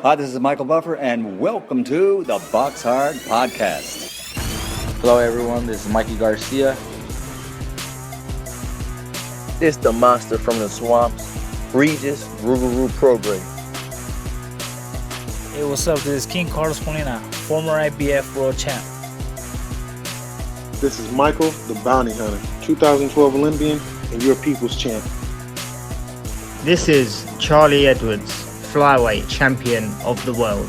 Hi, this is Michael Buffer, and welcome to the BoxHard Podcast. Hello, everyone. This is Mikey Garcia. It's the monster from the swamps, Regis Rougarou Prograis. Hey, what's up? This is King Carlos Molina, former IBF world champ. This is Michael, the Bounty Hunter, 2012 Olympian and your people's champ. This is Charlie Edwards, flyweight champion of the world.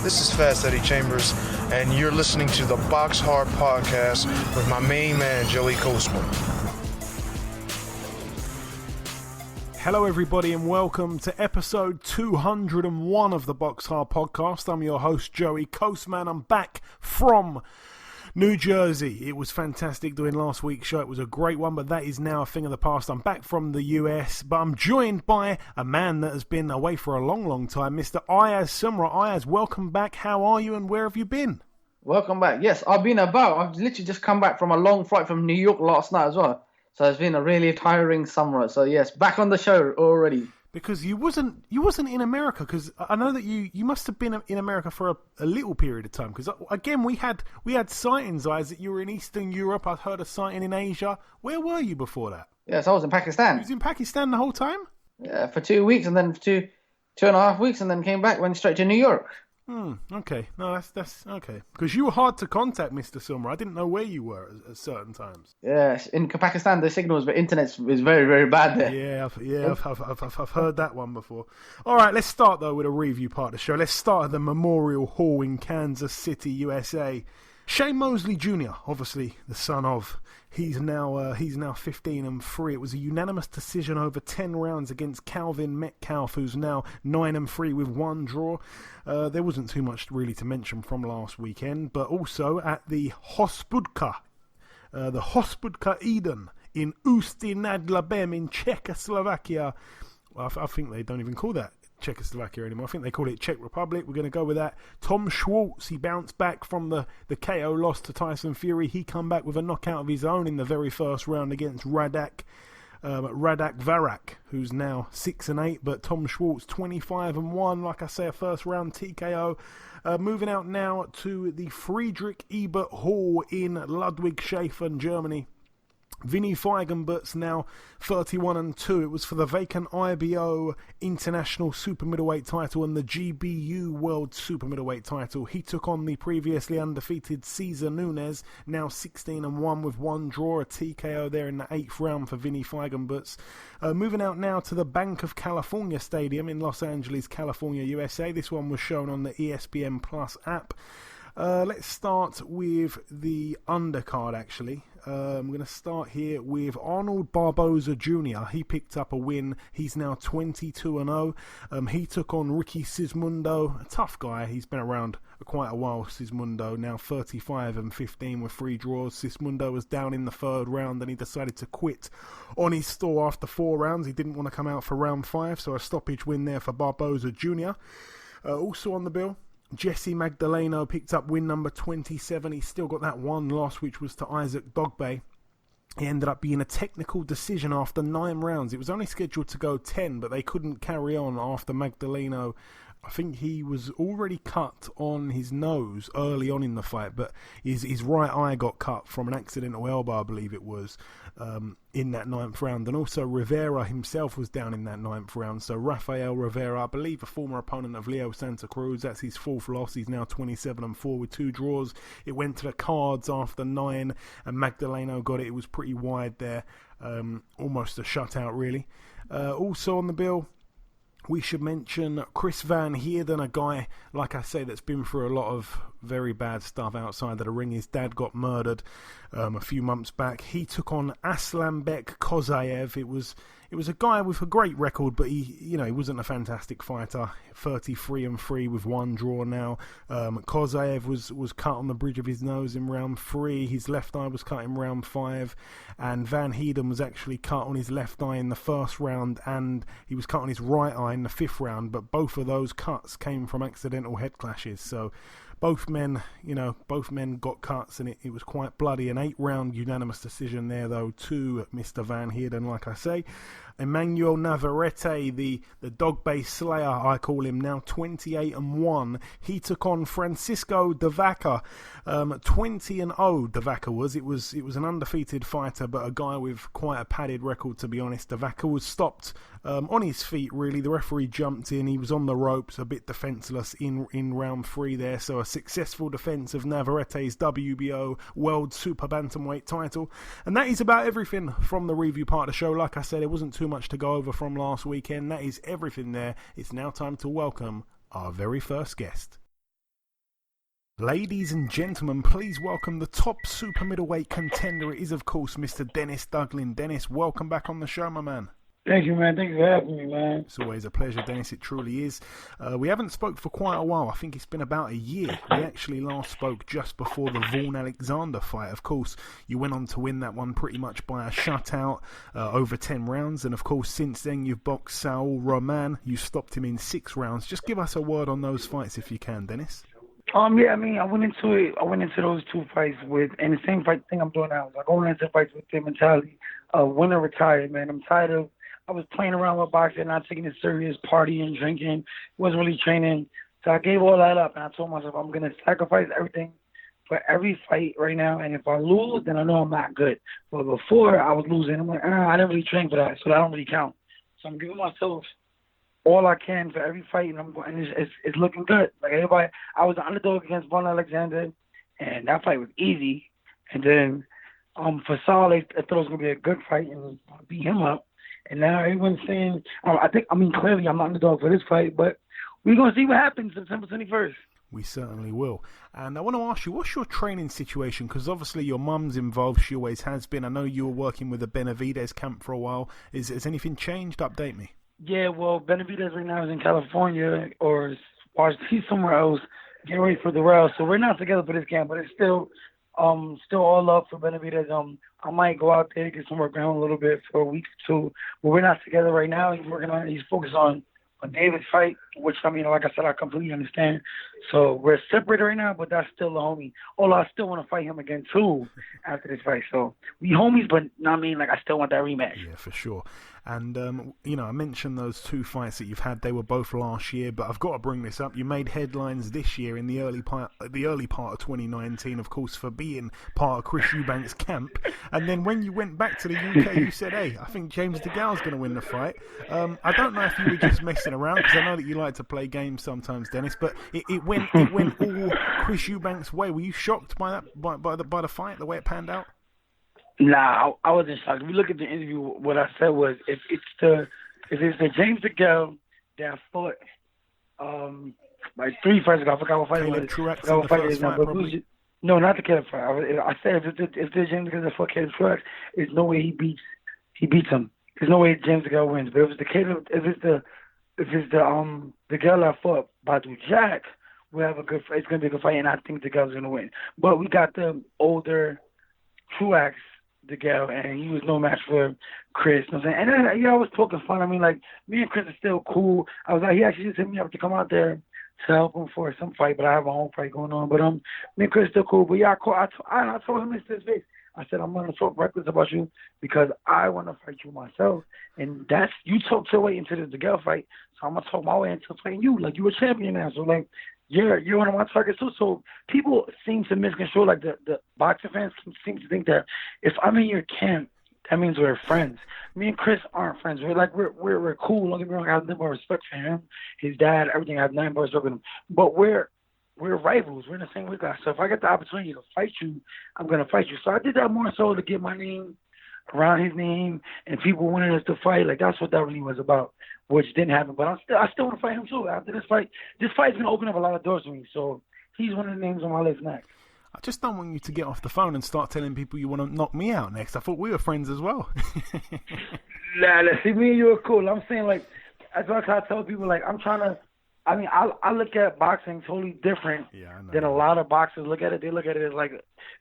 This is Fast Eddie Chambers, and you're listening to the BoxHard Podcast with my main man, Joey Coastman. Hello, everybody, and welcome to episode 201 of the BoxHard Podcast. I'm your host, Joey Coastman. I'm back from New Jersey. It was fantastic doing last week's show. It was a great one, but that is now a thing of the past. I'm back from the US, but I'm joined by a man that has been away for a long, long time, Mr. Ayaz Sumra. Ayaz, welcome back. How are you and where have you been? Welcome back. Yes, I've been about. I've literally just come back from a long flight from New York last night as well. So it's been a really tiring summer. So yes, back on the show already. Because you wasn't in America, because I know that you must have been in America for a little period of time. Because again, we had sightings, Ayaz, that you were in Eastern Europe. I've heard a sighting in Asia. Where were you before that? Yes, I was in Pakistan. You was in Pakistan the whole time? Yeah, for 2 weeks, and then for two and a half weeks, and then came back, went straight to New York. Okay. No, that's okay. Because you were hard to contact, Mr. Summer. I didn't know where you were at certain times. Yes, in Pakistan, the signals, but internet is very, very bad there. Yeah, I've heard that one before. All right, let's start, though, with a review part of the show. Let's start at the Memorial Hall in Kansas City, USA. Shane Mosley Jr., obviously the son of, he's now 15-3. It was a unanimous decision over 10 rounds against Calvin Metcalf, who's now 9-3 with one draw. There wasn't too much really to mention from last weekend, but also at the Hospodka Eden in Ústí nad Labem in Czechoslovakia. Well, I think they don't even call that Czechoslovakia anymore. I think they call it Czech Republic. We're going to go with that. Tom Schwartz, he bounced back from the KO loss to Tyson Fury. He come back with a knockout of his own in the very first round against Radak Varak, who's now 6-8, but Tom Schwartz 25-1. Like I say, a first round TKO. Moving out now to the Friedrich Ebert Hall in Ludwigshafen, Germany. Vinny Feigenbert's now 31-2. It was for the vacant IBO International Super-Middleweight title and the GBU World Super-Middleweight title. He took on the previously undefeated Cesar Nunes, now 16-1 with one draw, a TKO there in the 8th round for Vinny Feigenbert's. Moving out now to the Bank of California Stadium in Los Angeles, California, USA. This one was shown on the ESPN Plus app. Let's start with the undercard, actually. I'm going to start here with Arnold Barboza Jr. He picked up a win. He's now 22-0. He took on Ricky Sismundo, a tough guy. He's been around quite a while, Sismundo, now 35-15 with 3 draws. Sismundo was down in the 3rd round and he decided to quit on his stall after 4 rounds. He didn't want to come out for round 5, so a stoppage win there for Barboza Jr. Also on the bill, Jesse Magdaleno picked up win number 27. He's still got that one loss, which was to Isaac Dogbe. He ended up being a technical decision after 9 rounds. It was only scheduled to go 10, but they couldn't carry on after Magdaleno. I think he was already cut on his nose early on in the fight, but his right eye got cut from an accidental elbow, I believe it was, in that 9th round. And also Rivera himself was down in that 9th round. So Rafael Rivera, I believe a former opponent of Leo Santa Cruz, that's his 4th loss. He's now 27-4 with 2 draws. It went to the cards after 9, and Magdaleno got it. It was pretty wide there, almost a shutout really. Also on the bill, we should mention Chris Van Heerden, a guy, like I say, that's been through a lot of very bad stuff outside of the ring. His dad got murdered a few months back. He took on Aslanbek Kozayev. It was a guy with a great record, but he wasn't a fantastic fighter. 33-3 with 1 draw now. Kozayev was cut on the bridge of his nose in round 3. His left eye was cut in round 5, and Van Heerden was actually cut on his left eye in the 1st round, and he was cut on his right eye in the 5th round. But both of those cuts came from accidental head clashes. So both men got cuts, and it was quite bloody. An 8-round unanimous decision there, though, to Mr. Van Heerden, like I say. Emmanuel Navarrete, the dog-based slayer, I call him now, 28-1. He took on Francisco de Vaca, 20-0. De Vaca was. It was an undefeated fighter, but a guy with quite a padded record, to be honest. De Vaca was stopped on his feet, really. The referee jumped in. He was on the ropes, a bit defenceless in round 3 there. So a successful defence of Navarrete's WBO World Super Bantamweight title. And that is about everything from the review part of the show. Like I said, it wasn't too much to go over from last weekend. That is everything there. It's now time to welcome our very first guest. Ladies and gentlemen, please welcome the top super middleweight contender. It is, of course, Mr. Denis Douglin. Dennis, welcome back on the show, my man. Thank you, man. Thanks for having me, man. It's always a pleasure, Dennis. It truly is. We haven't spoke for quite a while. I think it's been about a year. We actually last spoke just before the Vaughan-Alexander fight. Of course, you went on to win that one pretty much by a shutout, over 10 rounds. And, of course, since then, you've boxed Saul Roman. You stopped him in 6 rounds. Just give us a word on those fights if you can, Dennis. Yeah, I mean, I went into those 2 fights and the same fight thing I'm doing now. Like, going into fights with the mentality of win or retire, man. I'm tired of, I was playing around with boxing, not taking it serious, partying, drinking, wasn't really training. So I gave all that up, and I told myself I'm going to sacrifice everything for every fight right now, and if I lose, then I know I'm not good. But before I was losing, I'm like, I didn't really train for that, so that don't really count. So I'm giving myself all I can for every fight, and it's looking good. Like everybody, I was the underdog against Vaughan-Alexander, and that fight was easy. And then for Saul, I thought it was going to be a good fight, and I beat him up. And now everyone's saying, clearly I'm not underdog for this fight, but we're going to see what happens September 21st. We certainly will. And I want to ask you, what's your training situation? Because obviously your mum's involved. She always has been. I know you were working with the Benavidez camp for a while. Has anything changed? Update me. Yeah, well, Benavidez right now is in California or he's somewhere else getting ready for Dirrell. So we're not together for this camp, but it's still all love for Benavidez. I might go out there, get some work around a little bit for a week or 2, but we're not together right now. He's focused on David's fight, which, I mean, like I said, I completely understand. So we're separated right now, but that's still a homie. Although I still want to fight him again, too, after this fight. So we homies, but I still want that rematch. Yeah, for sure. And, I mentioned those 2 fights that you've had. They were both last year, but I've got to bring this up. You made headlines this year in the early part of 2019, of course, for being part of Chris Eubank's camp. And then when you went back to the UK, you said, hey, I think James DeGale's going to win the fight. I don't know if you were just messing around, because I know that you like to play games sometimes, Dennis, but it went all Chris Eubank's way. Were you shocked by that, by the fight, the way it panned out? Nah, I wasn't shocked. If you look at the interview, what I said was, if it's the James DeGale that fought like 3 fights ago, I forgot what fight it was. No, not the Caleb fight. I said if the James DeGale that fought Caleb Truax, there's no way he beats him. There's no way James DeGale wins. But if it's the DeGale that fought Badu Jack, we'll have a good fight. It's gonna be a good fight, and I think DeGale's gonna win. But we got the older Truax DeGale, and he was no match for Chris. You know what I'm saying? And I was poking fun. I mean, like, me and Chris are still cool. I was like, he actually just hit me up to come out there to help him for some fight, but I have my own fight going on. But me and Chris still cool. But yeah, I told him to his face. I said, I'm going to talk reckless about you because I want to fight you myself. And you talked your way into the DeGale fight, so I'm going to talk my way into fighting you. Like, you're a champion now. So, like, you're one of my targets too. So people seem to misconstrue, like the boxing fans seem to think that if I'm in your camp, that means we're friends. Me and Chris aren't friends. We're cool. Don't get me wrong. I have nothing but respect for him, his dad, everything. I have nothing but respect for him. But we're rivals. We're in the same weight class. So if I get the opportunity to fight you, I'm gonna fight you. So I did that more so to get my name around his name and people wanted us to fight. Like, that's what that really was about, which didn't happen. But I still want to fight him too after this fight. This fight's gonna open up a lot of doors for me. So he's one of the names on my list next. I just don't want you to get off the phone and start telling people you want to knock me out next. I thought we were friends as well. Nah, see, me and you are cool. I'm saying, like, that's what I tell people. Like, I'm trying to. I mean, I look at boxing totally different than a lot of boxers look at it. They look at it as like,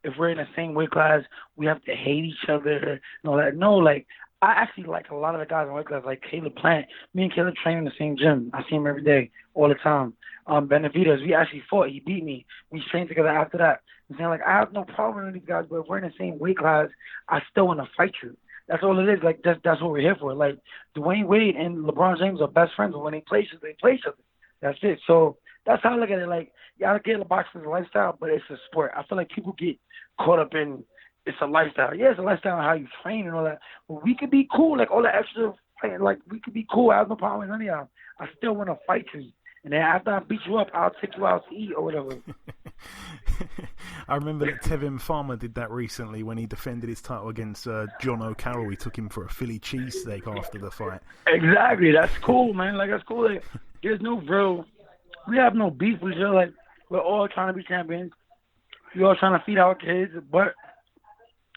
if we're in the same weight class, we have to hate each other and all that. No, like, I actually like a lot of the guys in weight class, like Caleb Plant. Me and Caleb train in the same gym. I see him every day, all the time. Benavidez, we actually fought. He beat me. We trained together after that. I'm saying, like, I have no problem with these guys, but if we're in the same weight class, I still want to fight you. That's all it is. Like that's what we're here for. Like Dwayne Wade and LeBron James are best friends, but when they play each other. That's it. So that's how I look at it. Like, y'all get the boxing as a lifestyle, but it's a sport. I feel like people get caught up in it's a lifestyle. Yeah, it's a lifestyle and how you train and all that. But we could be cool, like all the extra fighting. Like we could be cool. I have no problem with any of y'all. I still want to fight you. And then after I beat you up, I'll take you out to eat or whatever. I remember that Tevin Farmer did that recently when he defended his title against John O'Carroll. He took him for a Philly cheesesteak after the fight. Exactly. That's cool, man. Like, that's cool. Like, there's no real... We have no beef with each other. Like, we're all trying to be champions. We're all trying to feed our kids. But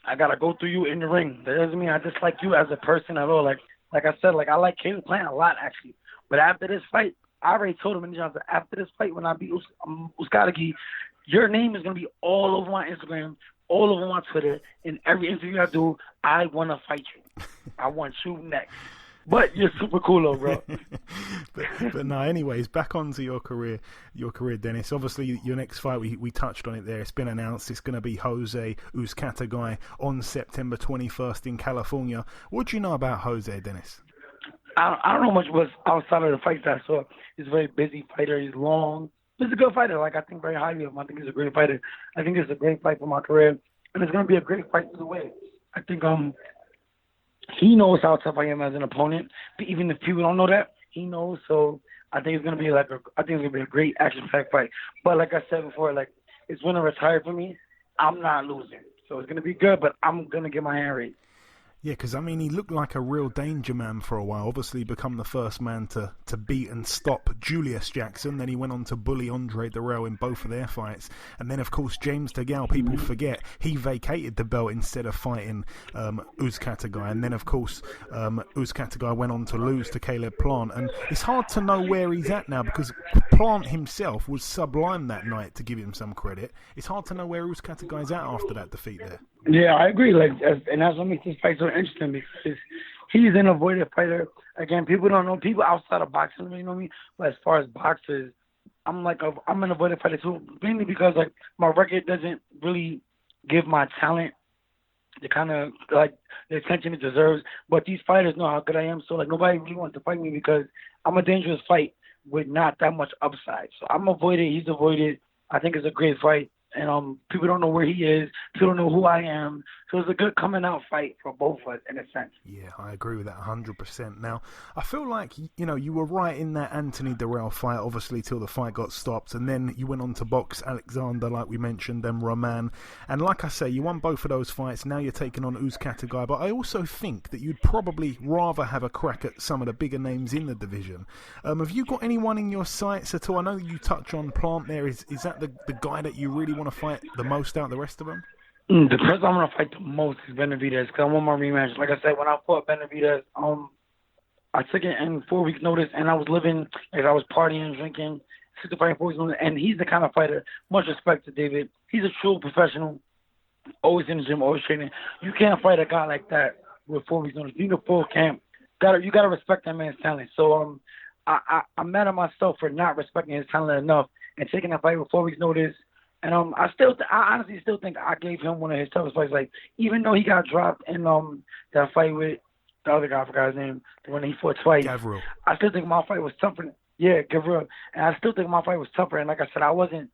I got to go through you in the ring. That doesn't mean I dislike you as a person at all. Like I said, like, I like Caleb Plant a lot, actually. But after this fight, I already told him in the job that after this fight, when I beat Uzcategui, your name is going to be all over my Instagram, all over my Twitter. In every interview I do, I want to fight you. I want you next. But you're super cool, though, bro. but no, anyways, back onto your career, Dennis. Obviously, your next fight, we touched on it there. It's been announced. It's going to be Jose Uzcategui on September 21st in California. What do you know about Jose, Dennis? I don't know much was outside of the fights that I saw. He's a very busy fighter. He's long. He's a good fighter. Like, I think very highly of him. I think he's a great fighter. I think it's a great fight for my career. And it's going to be a great fight either way. I think he knows how tough I am as an opponent. But even if people don't know that, he knows. So I think it's going to be a great action-packed fight. But like I said before, like, it's when I retire for me, I'm not losing. So it's going to be good, but I'm going to get my hand raised. Yeah, because, I mean, he looked like a real danger man for a while. Obviously become the first man to beat and stop Julius Jackson. Then he went on to bully Andre Dirrell in both of their fights. And then, of course, James Douglin, people forget, he vacated the belt instead of fighting Uzcategui. And then, of course, Uzcategui went on to lose to Caleb Plant. And it's hard to know where he's at now because Plant himself was sublime that night, to give him some credit. It's hard to know where Uzcategui's at after that defeat there. Yeah, I agree. Like, and that's what makes this fight so interesting because he's an avoided fighter. Again, people don't know. People outside of boxing really know me. But as far as boxers, I'm an avoided fighter too. Mainly because like my record doesn't really give my talent the kind of like the attention it deserves. But these fighters know how good I am. So like nobody really wants to fight me because I'm a dangerous fight with not that much upside. So I'm avoided. He's avoided. I think it's a great fight. And people don't know where he is. People don't know who I am. So it's a good coming out fight for both of us in a sense. Yeah, I agree with that 100%. Now, I feel like, you were right in that Anthony Dirrell fight, obviously, till the fight got stopped. And then you went on to box Alexander, like we mentioned, then Roman. And like I say, you won both of those fights. Now you're taking on Uzcategui. But I also think that you'd probably rather have a crack at some of the bigger names in the division. Have you got anyone in your sights at all? I know you touch on Plant there. Is that the guy that you really want to fight the most out of the rest of them? The person I'm going to fight the most is Benavidez because I want my rematch. Like I said, when I fought Benavidez, I took it in 4 weeks' notice, and I was living, like I was partying, drinking, took the fight in 4 weeks' notice, and he's the kind of fighter, much respect to David, he's a true professional, always in the gym, always training. You can't fight a guy like that with 4 weeks' notice. You need a full camp. You got to respect that man's talent. So I'm mad at myself for not respecting his talent enough and taking that fight with 4 weeks' notice. And I honestly still think I gave him one of his toughest fights. Like, even though he got dropped in that fight with the other guy, I forgot his name, the one he fought twice. Gavril. I still think my fight was tougher. Yeah, Gavril. And I still think my fight was tougher. And like I said, I wasn't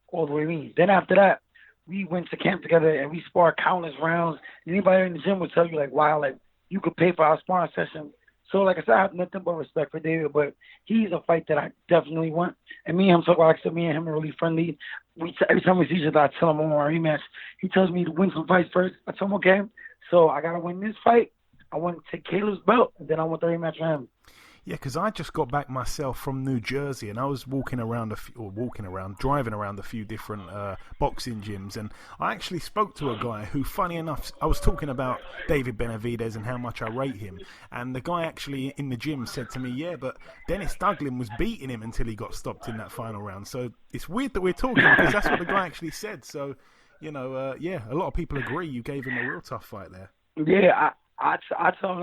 all the way mean. Then after that, we went to camp together and we sparred countless rounds. Anybody in the gym would tell you, like, wow, like, you could pay for our sparring session. So, like I said, I have nothing but respect for David, but he's a fight that I definitely want. And me and him, like I said, me and him are really friendly. Every time we see each other, I tell him I want our rematch. He tells me to win some fights first. I tell him, okay, so I got to win this fight. I want to take Caleb's belt, and then I want the rematch for him. Yeah, because I just got back myself from New Jersey, and I was driving around a few different boxing gyms, and I actually spoke to a guy who, funny enough, I was talking about David Benavidez and how much I rate him, and the guy actually in the gym said to me, yeah, but Denis Douglin was beating him until he got stopped in that final round. So it's weird that we're talking because that's what the guy actually said. So, a lot of people agree you gave him a real tough fight there. Yeah, I told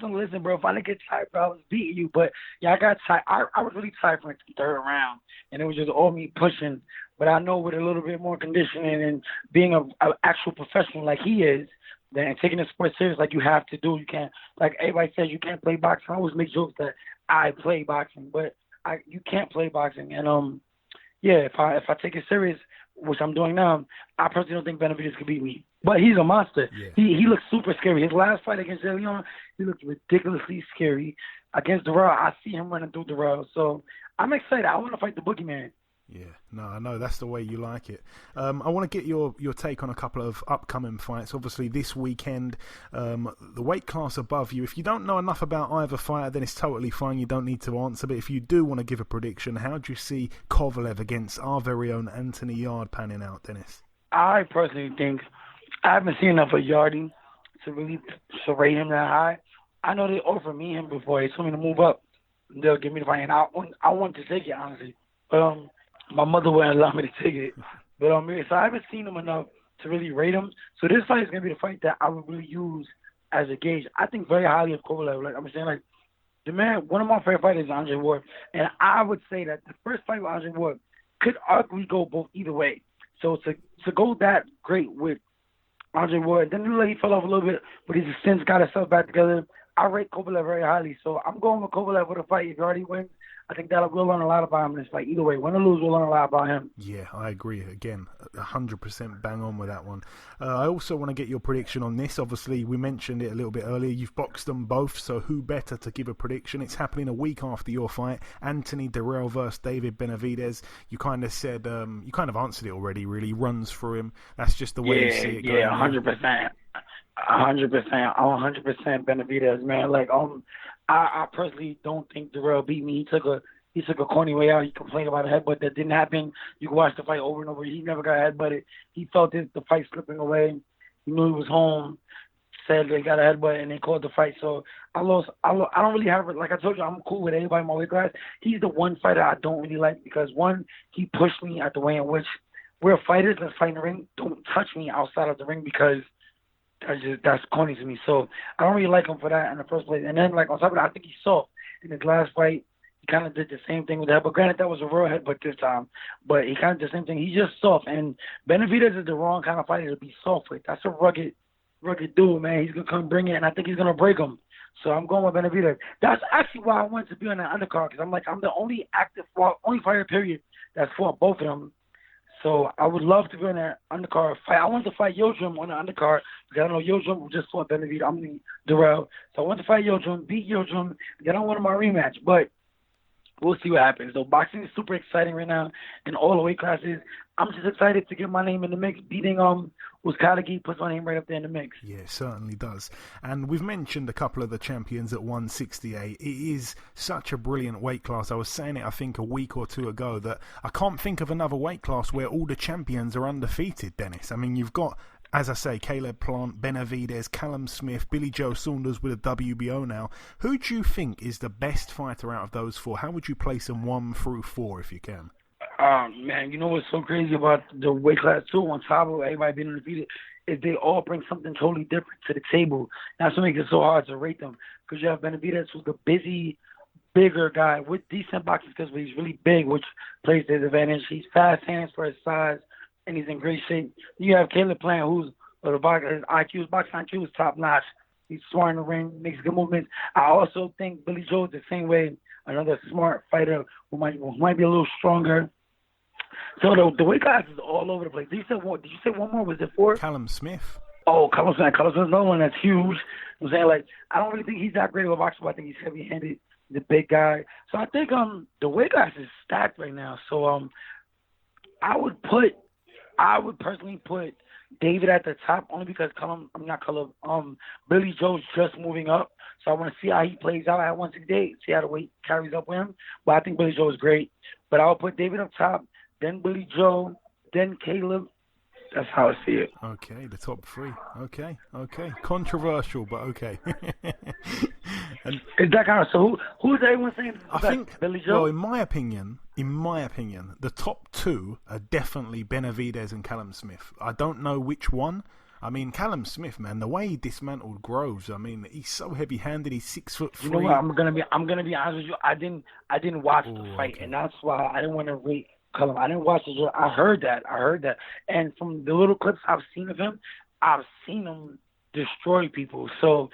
him, listen, bro, if I didn't get tired, bro, I was beating you. But, yeah, I got tired. I was really tired from the third round, and it was just all me pushing. But I know with a little bit more conditioning and being an actual professional like he is, then taking the sport serious like you have to do. You can't, like everybody says, you can't play boxing. I always make jokes that I play boxing, but you can't play boxing. And if I take it serious, which I'm doing now, I personally don't think Benavidez could beat me. But he's a monster. Yeah. He looks super scary. His last fight against Leon, he looked ridiculously scary. Against Dirrell, I see him running through Dirrell. So I'm excited. I want to fight the boogeyman. Yeah, no, I know that's the way you like it. I want to get your take on a couple of upcoming fights. Obviously, this weekend, the weight class above you. If you don't know enough about either fighter, then it's totally fine. You don't need to answer. But if you do want to give a prediction, how do you see Kovalev against our very own Anthony Yarde panning out, Dennis? I personally think I haven't seen enough of Yarde to really rate him that high. I know they offered me him before. They told me to move up. They'll give me the fight, and I want to take it, honestly. But my mother wouldn't allow me to take it. But so I haven't seen him enough to really rate him. So this fight is going to be the fight that I would really use as a gauge. I think very highly of Kovalev. Like I'm saying, like the man, one of my favorite fighters is Andre Ward. And I would say that the first fight with Andre Ward could arguably go both either way. So to go that great with Andre Ward, then he fell off a little bit, but he's since got himself back together. I rate Kovalev very highly. So I'm going with Kovalev with a fight. If he already wins, I think that we'll learn a lot about him in this fight. Either way, win or lose, we'll learn a lot about him. Yeah, I agree. Again, 100% bang on with that one. I also want to get your prediction on this. Obviously, we mentioned it a little bit earlier. You've boxed them both, so who better to give a prediction? It's happening a week after your fight. Anthony Dirrell versus David Benavidez. You kind of said, you kind of answered it already, really. Runs through him. That's just the way you see it going. Yeah, 100%. 100%. I'm 100% Benavidez, man. Like, I personally don't think Dirrell beat me. He took a corny way out. He complained about a headbutt that didn't happen. You can watch the fight over and over. He never got headbutted. He felt the fight slipping away. He knew he was home. Said they got a headbutt and they called the fight. So I lost. I don't really have it. Like I told you, I'm cool with anybody in my weight class. He's the one fighter I don't really like because one, he pushed me at the way in which we're fighters that fight in the ring. Don't touch me outside of the ring because that's corny to me. So I don't really like him for that in the first place. And then, like, on top of that, I think he's soft. In his last fight, he kind of did the same thing with that. But granted, that was a real headbutt this time. But he kind of did the same thing. He's just soft. And Benavidez is the wrong kind of fighter to be soft with. That's a rugged dude, man. He's going to come bring it, and I think he's going to break him. So I'm going with Benavidez. That's actually why I wanted to be on that undercard because I'm the only only fighter, period, that's fought both of them. So I would love to be in that undercard fight. I wanted to fight Yildirim on the undercard because I know Yildirim just fought Benavidez. Dirrell. So I want to fight Yildirim, beat Yildirim, get on one of my rematch. But we'll see what happens. So boxing is super exciting right now in all the weight classes. I'm just excited to get my name in the mix. Beating Uzcategui puts my name right up there in the mix. Yeah, it certainly does. And we've mentioned a couple of the champions at 168. It is such a brilliant weight class. I was saying it, I think, a week or two ago that I can't think of another weight class where all the champions are undefeated, Dennis. I mean, you've got, as I say, Caleb Plant, Benavidez, Callum Smith, Billy Joe Saunders with a WBO now. Who do you think is the best fighter out of those four? How would you place them 1 through 4 if you can? Man, you know what's so crazy about the weight class too, on top of everybody being undefeated, is they all bring something totally different to the table. That's what makes it so hard to rate them. Because you have Benavidez, who's the busy, bigger guy with decent boxing skills, but he's really big, which plays to his advantage. He's fast hands for his size, and he's in great shape. You have Caleb Plant, his boxing IQ is top notch. He's smart in the ring, makes good movements. I also think Billy Joe is the same way, another smart fighter who might be a little stronger. So the weight class is all over the place. Did you say one more? Was it 4? Callum Smith. Oh, Callum Smith. Callum Smith's another one that's huge. I'm saying, like, I don't really think he's that great of a boxer, but I think he's heavy-handed, the big guy. So I think the weight class is stacked right now. So I would personally put David at the top only because Billy Joe's just moving up. So I want to see how he plays out at 168, see how the weight carries up with him. But I think Billy Joe is great. But I'll put David up top, then Billy Joe, then Caleb. That's how I see it. Okay, the top 3. Okay. Controversial, but okay. And is that kind of so? Who's everyone saying? I think Billy Joe. Well, in my opinion, the top 2 are definitely Benavidez and Callum Smith. I don't know which one. I mean, Callum Smith, man, the way he dismantled Groves. I mean, he's so heavy-handed. He's 6'3". You know what? I'm gonna be honest with you. I didn't watch the fight, okay. And that's why I didn't want to rate Callum. I didn't watch it. I heard that. And from the little clips I've seen of him, I've seen him destroy people. So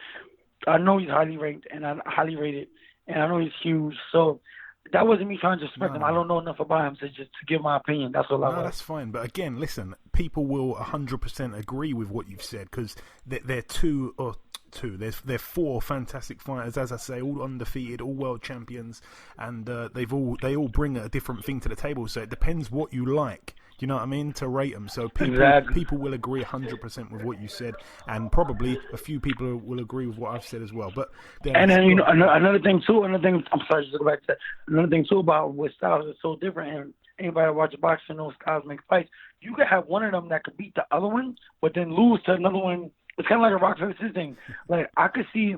I know he's highly ranked and highly rated, and I know he's huge. So that wasn't me trying to disrespect him. I don't know enough about him to give my opinion. That's all I was. No, that's fine. But again, listen, people will 100% agree with what you've said because they're they're four fantastic fighters, as I say, all undefeated, all world champions, and they all bring a different thing to the table. So it depends what you like. You know what I mean? To rate them. So people will agree 100% with what you said, and probably a few people will agree with what I've said as well. But then another thing too. I'm sorry, just to go back to that. Another thing too about what styles are so different, and anybody that watches boxing knows styles make fights. You could have one of them that could beat the other one, but then lose to another one. It's kind of like a rock paper scissors thing. Like I could see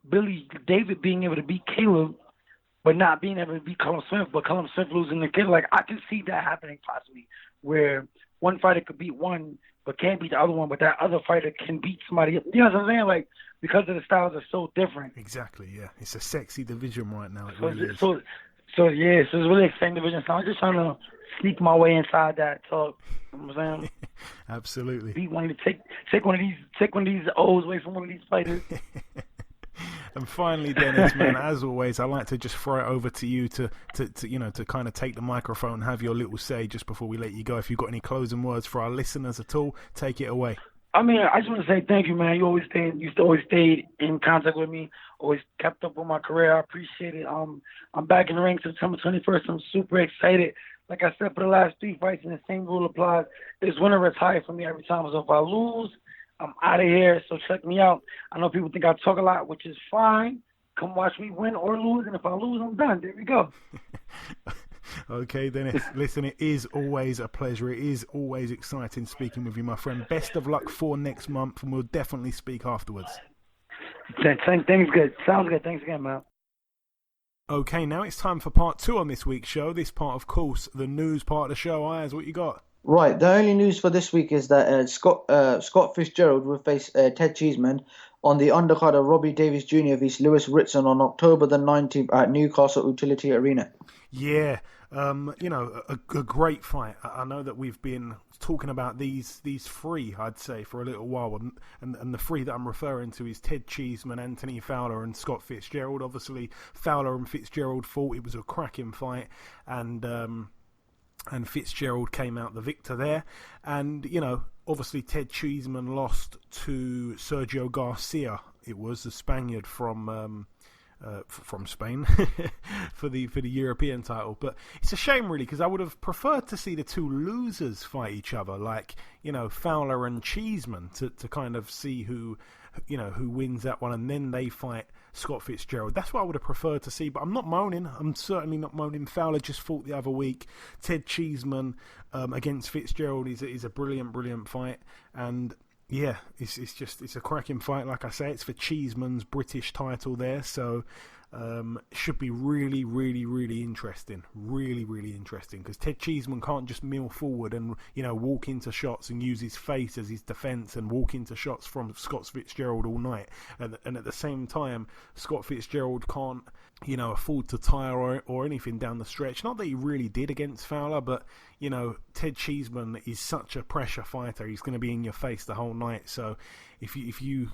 Billy David being able to beat Caleb, but not being able to beat Callum Smith, but Callum Smith losing the kid. Like, I can see that happening possibly, where one fighter could beat one, but can't beat the other one, but that other fighter can beat somebody else. You know what I'm saying? Like, because of the styles are so different. Exactly, yeah. It's a sexy division right now. It so, really is. So it's really exciting division. So I'm just trying to sneak my way inside that talk. You know what I'm saying? Absolutely. Beat one of the, take one of these O's away from one of these fighters. And finally, Dennis, man, as always, I like to just throw it over to you to kind of take the microphone and have your little say just before we let you go. If you've got any closing words for our listeners at all, take it away. I mean, I just want to say thank you, man. You always stayed in contact with me, always kept up with my career. I appreciate it. I'm back in the ring September 21st. I'm super excited. Like I said, for the last 3 fights, and the same rule applies. It's win or retire for me every time. So if I lose, I'm out of here, so check me out. I know people think I talk a lot, which is fine. Come watch me win or lose, and if I lose, I'm done. There we go. Okay, Dennis. Listen, it is always a pleasure. It is always exciting speaking with you, my friend. Best of luck for next month, and we'll definitely speak afterwards. Thanks good. Sounds good. Thanks again, man. Okay, now it's time for part 2 on this week's show. This part, of course, the news part of the show. Ayaz, what you got? Right, the only news for this week is that Scott Fitzgerald will face Ted Cheeseman on the undercard of Robbie Davis Jr. vs. Lewis Ritson on October the 19th at Newcastle Utility Arena. Yeah, a great fight. I know that we've been talking about these 3, I'd say, for a little while, and the 3 that I'm referring to is Ted Cheeseman, Anthony Fowler, and Scott Fitzgerald. Obviously, Fowler and Fitzgerald fought. It was a cracking fight, and Fitzgerald came out the victor there. And, obviously Ted Cheeseman lost to Sergio Garcia. It was the Spaniard from Spain for the European title. But it's a shame, really, because I would have preferred to see the 2 losers fight each other, like, Fowler and Cheeseman, to kind of see who wins that one, and then they fight Scott Fitzgerald. That's what I would have preferred to see, but I'm not moaning. I'm certainly not moaning. Fowler just fought the other week. Ted Cheeseman against Fitzgerald is a brilliant fight, and yeah, it's a cracking fight. Like I say, it's for Cheeseman's British title there, so should be really interesting. Really interesting, because Ted Cheeseman can't just mill forward and walk into shots and use his face as his defence and walk into shots from Scott Fitzgerald all night. And at the same time, Scott Fitzgerald can't afford to tire or anything down the stretch. Not that he really did against Fowler, but Ted Cheeseman is such a pressure fighter. He's going to be in your face the whole night. So if you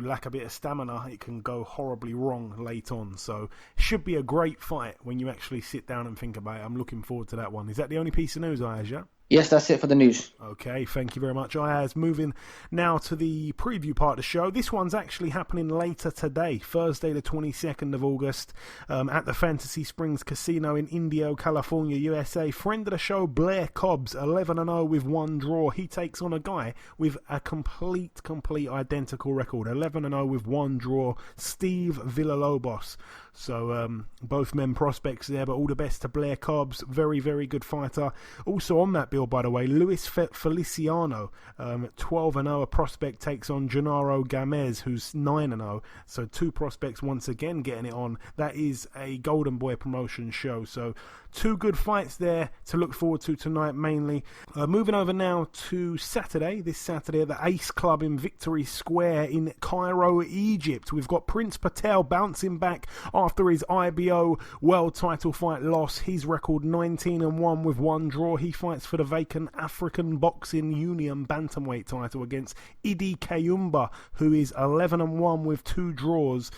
lack a bit of stamina, it can go horribly wrong late on. So it should be a great fight when you actually sit down and think about it. I'm looking forward to that one. Is that the only piece of news, Ayaz? Yeah? Yes, that's it for the news. Okay, thank you very much, Ayaz. Moving now to the preview part of the show. This one's actually happening later today, Thursday the 22nd of August, at the Fantasy Springs Casino in Indio, California, USA. Friend of the show, Blair Cobbs, 11-0 with 1 draw. He takes on a guy with a complete identical record, 11-0 with 1 draw, Steve Villalobos. So both men prospects there, but all the best to Blair Cobbs. Very good fighter. Also on that bill, by the way, Luis Feliciano, 12-0. A prospect takes on Gennaro Gamez, who's 9-0. So 2 prospects once again getting it on. That is a Golden Boy promotion show. So 2 good fights there to look forward to tonight, mainly. Moving over now to Saturday. This Saturday at the Ace Club in Victory Square in Cairo, Egypt. We've got Prince Patel bouncing back after his IBO world title fight loss. His record 19-1 with 1 draw. He fights for the vacant African Boxing Union bantamweight title against Idi Kayumba, who is 11-1 with 2 draws.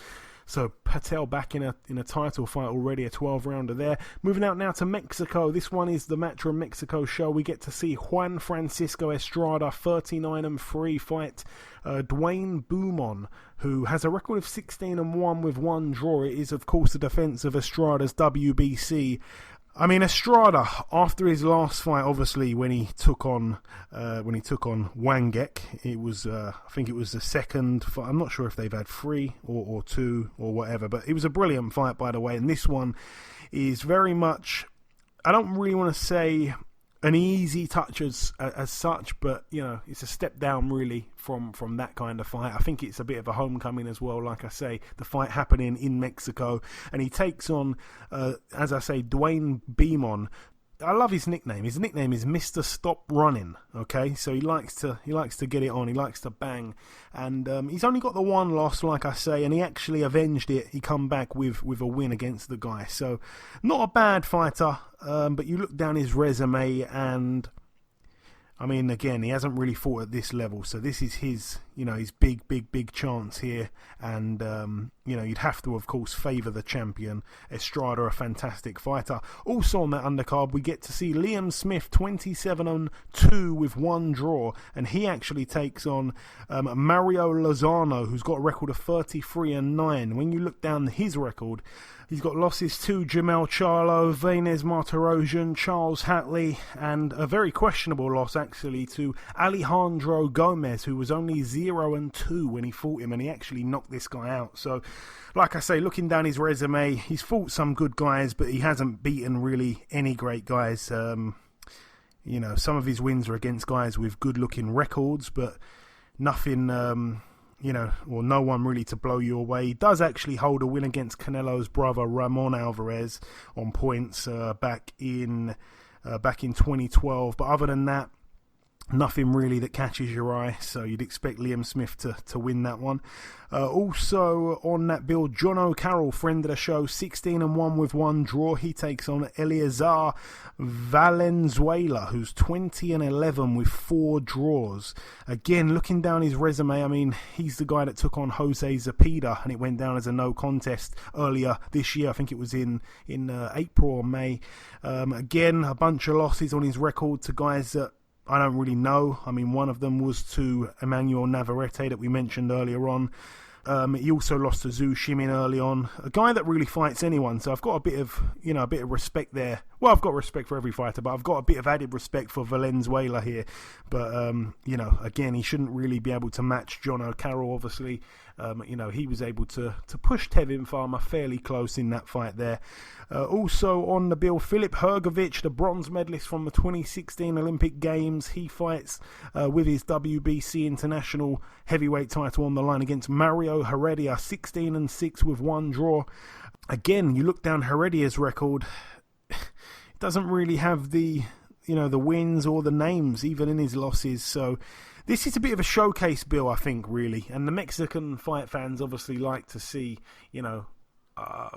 So Patel back in a title fight already, a 12-rounder there. Moving out now to Mexico. This one is the Match from Mexico show. We get to see Juan Francisco Estrada, 39-3, fight Dwayne Boumon, who has a record of 16-1 with 1 draw. It is, of course, the defense of Estrada's WBC. I mean, Estrada, after his last fight, obviously, when he took on Wangek, it was, I think it was the second fight. I'm not sure if they've had 3 or 2 or whatever, but it was a brilliant fight, by the way. And this one is very much, I don't really want to say an easy touch as such, but you know, it's a step down really from that kind of fight. I think it's a bit of a homecoming as well. Like I say, the fight happening in Mexico, and he takes on, as I say, Dwayne Boumon. I love his nickname. His nickname is Mr. Stop Running. Okay, so he likes to get it on. He likes to bang, and he's only got the 1 loss, like I say, and he actually avenged it. He come back with a win against the guy. So not a bad fighter, but you look down his resume, and I mean, again, he hasn't really fought at this level, so this is his big chance here, and you'd have to, of course, favour the champion. Estrada, a fantastic fighter. Also on that undercard, we get to see Liam Smith, 27-2 with 1 draw, and he actually takes on Mario Lozano, who's got a record of 33-9. When you look down his record, he's got losses to Jamel Charlo, Vanez Martirosyan, Charles Hatley, and a very questionable loss actually to Alejandro Gomez, who was only 0-2 when he fought him, and he actually knocked this guy out. So, like I say, looking down his resume, he's fought some good guys, but he hasn't beaten really any great guys. Some of his wins are against guys with good-looking records, but nothing... no one really to blow you away. He does actually hold a win against Canelo's brother Ramon Alvarez on points back in 2012. But other than that, nothing really that catches your eye, so you'd expect Liam Smith to win that one. Also on that bill, John O'Carroll, friend of the show, 16-1 with 1 draw. He takes on Eliezer Valenzuela, who's 20-11 with 4 draws. Again, looking down his resume, I mean, he's the guy that took on Jose Uzcategui, and it went down as a no contest earlier this year. I think it was in April or May. Again, a bunch of losses on his record to guys that I don't really know. I mean, one of them was to Emmanuel Navarrete that we mentioned earlier on. He also lost to Zhu Shimin early on, a guy that really fights anyone. So I've got a bit of respect there. Well, I've got respect for every fighter, but I've got a bit of added respect for Valenzuela here. But again, he shouldn't really be able to match John O'Carroll. Obviously, he was able to push Tevin Farmer fairly close in that fight there. Also on the bill, Filip Hrgovic, the bronze medalist from the 2016 Olympic Games. He fights with his WBC international heavyweight title on the line against Mario Heredia, 16-6 with 1 draw. Again, you look down Heredia's record, it doesn't really have the wins or the names even in his losses. So this is a bit of a showcase bill, I think, really. And the Mexican fight fans obviously like to see,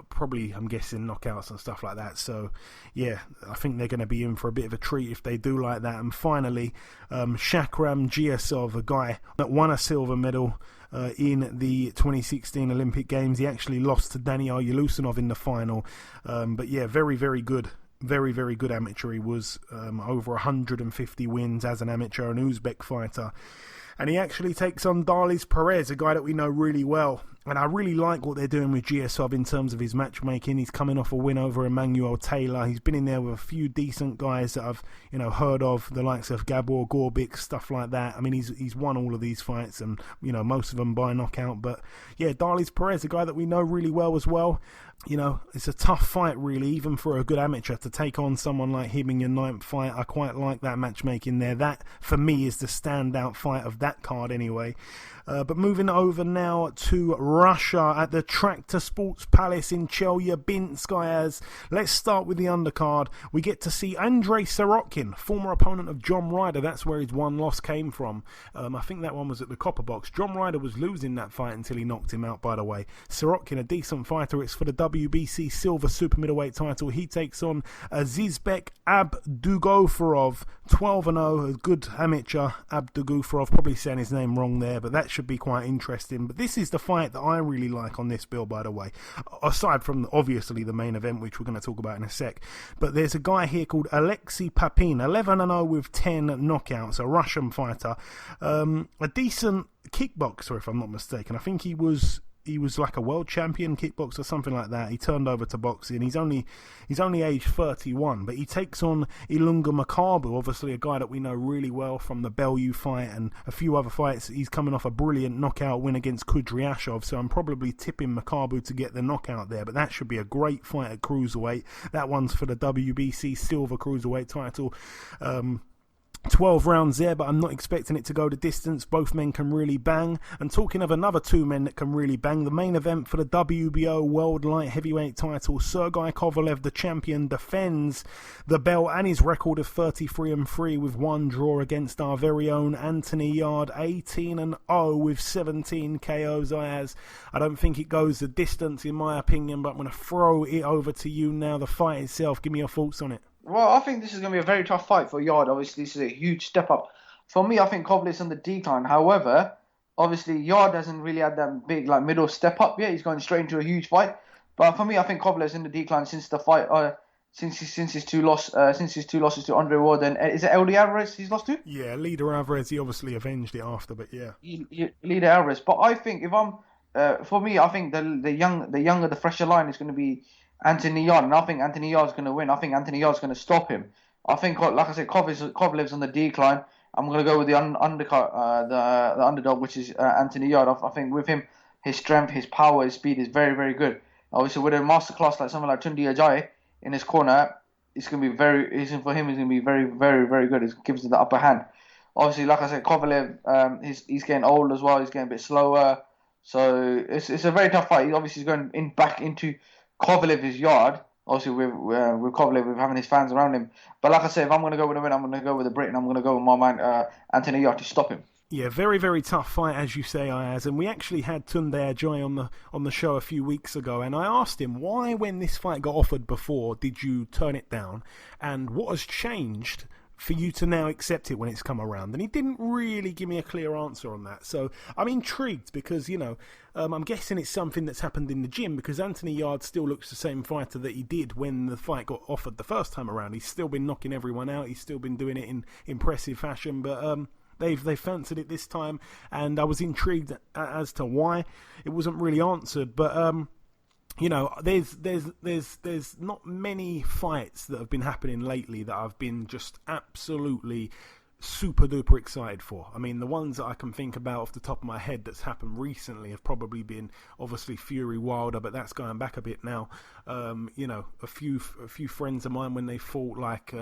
probably, I'm guessing, knockouts and stuff like that. So, yeah, I think they're going to be in for a bit of a treat if they do like that. And finally, Shakram Giasov, a guy that won a silver medal in the 2016 Olympic Games. He actually lost to Daniel Yelusinov in the final. But, yeah, very, very good. Very, very good amateur. He was over 150 wins as an amateur, an Uzbek fighter. And he actually takes on Darlis Perez, a guy that we know really well. And I really like what they're doing with Giasov in terms of his matchmaking. He's coming off a win over Emmanuel Taylor. He's been in there with a few decent guys that I've heard of, the likes of Gabor Gorbik, stuff like that. I mean, he's won all of these fights, and most of them by knockout. But yeah, Darlis Perez, a guy that we know really well as well. It's a tough fight, really, even for a good amateur to take on someone like him in your 9th fight. I quite like that matchmaking there. That, for me, is the standout fight of that card anyway. But moving over now to Russia at the Tractor Sports Palace in Chelyabinsk, Ayaz. Let's start with the undercard. We get to see Andrei Sorokin, former opponent of John Ryder. That's where his 1 loss came from. I think that one was at the Copper Box. John Ryder was losing that fight until he knocked him out, by the way. Sorokin, a decent fighter. It's for the WBC Silver Super-Middleweight title. He takes on Azizbek Abdugofarov, 12-0, a good amateur. Abdugofarov, probably saying his name wrong there, but that should be quite interesting. But this is the fight that I really like on this bill, by the way, aside from obviously the main event, which we're going to talk about in a sec. But there's a guy here called Alexei Papin, 11-0 with 10 knockouts, a Russian fighter, a decent kickboxer, if I'm not mistaken. I think he was like a world champion kickboxer, something like that. He turned over to boxing. He's only aged 31, but he takes on Ilunga Makabu, obviously a guy that we know really well from the Bellew fight and a few other fights. He's coming off a brilliant knockout win against Kudryashov, so I'm probably tipping Makabu to get the knockout there, but that should be a great fight at cruiserweight. That one's for the WBC Silver Cruiserweight title. 12 rounds there, but I'm not expecting it to go the distance. Both men can really bang. And talking of another two men that can really bang, the main event for the WBO World Light Heavyweight title, Sergey Kovalev, the champion, defends the belt and his record of 33-3 with one draw against our very own Anthony Yarde, 18-0 with 17 KOs. Ayaz, I don't think it goes the distance in my opinion, but I'm going to throw it over to you now. The fight itself, give me your thoughts on it. Well, I think this is going to be a very tough fight for Yarde. Obviously, this is a huge step up. For me, I think Kovalev's on the decline. However, obviously, Yarde hasn't really had that big middle step up yet. He's going straight into a huge fight. But for me, I think Kovalev's in the decline since the fight, since his two losses to Andre Ward and is it LD Alvarez he's lost to? Yeah, Leader Alvarez. He obviously avenged it after, but yeah, Leader Alvarez. But I think if I'm, for me, I think the younger, the fresher line is going to be Anthony Yarde, and I think Anthony Yarde's going to win. I think Anthony Yarde's going to stop him. I think, like I said, Kovalev's on the decline. I'm going to go with the underdog, which is Anthony Yarde. I think with him, his strength, his power, his speed is very, very good. Obviously, with a masterclass like someone like Tunde Ajayi in his corner, it's going to be very, for him, it's going to be very, very, very good. It gives him the upper hand. Obviously, like I said, Kovalev, he's getting old as well. He's getting a bit slower. So it's a very tough fight. He obviously is going back into Kovalev is Yarde, obviously with Kovalev, with having his fans around him. But like I said, if I'm going to go with a win, I'm going to go with the Brit, and I'm going to go with my man Anthony Yarde to stop him. Yeah, very, very tough fight, as you say, Ayaz. And we actually had Tunde Ajayi on the show a few weeks ago, and I asked him, why, when this fight got offered before, did you turn it down? And what has changed for you to now accept it when it's come around? And he didn't really give me a clear answer on that. So I'm intrigued because, I'm guessing it's something that's happened in the gym, because Anthony Yarde still looks the same fighter that he did when the fight got offered the first time around. He's still been knocking everyone out. He's still been doing it in impressive fashion, but They've fancied it this time, and I was intrigued as to why. It wasn't really answered, but there's not many fights that have been happening lately that I've been just absolutely super duper excited for. I mean, the ones that I can think about off the top of my head that's happened recently have probably been obviously Fury Wilder, but that's going back a bit now. A few friends of mine when they fought, like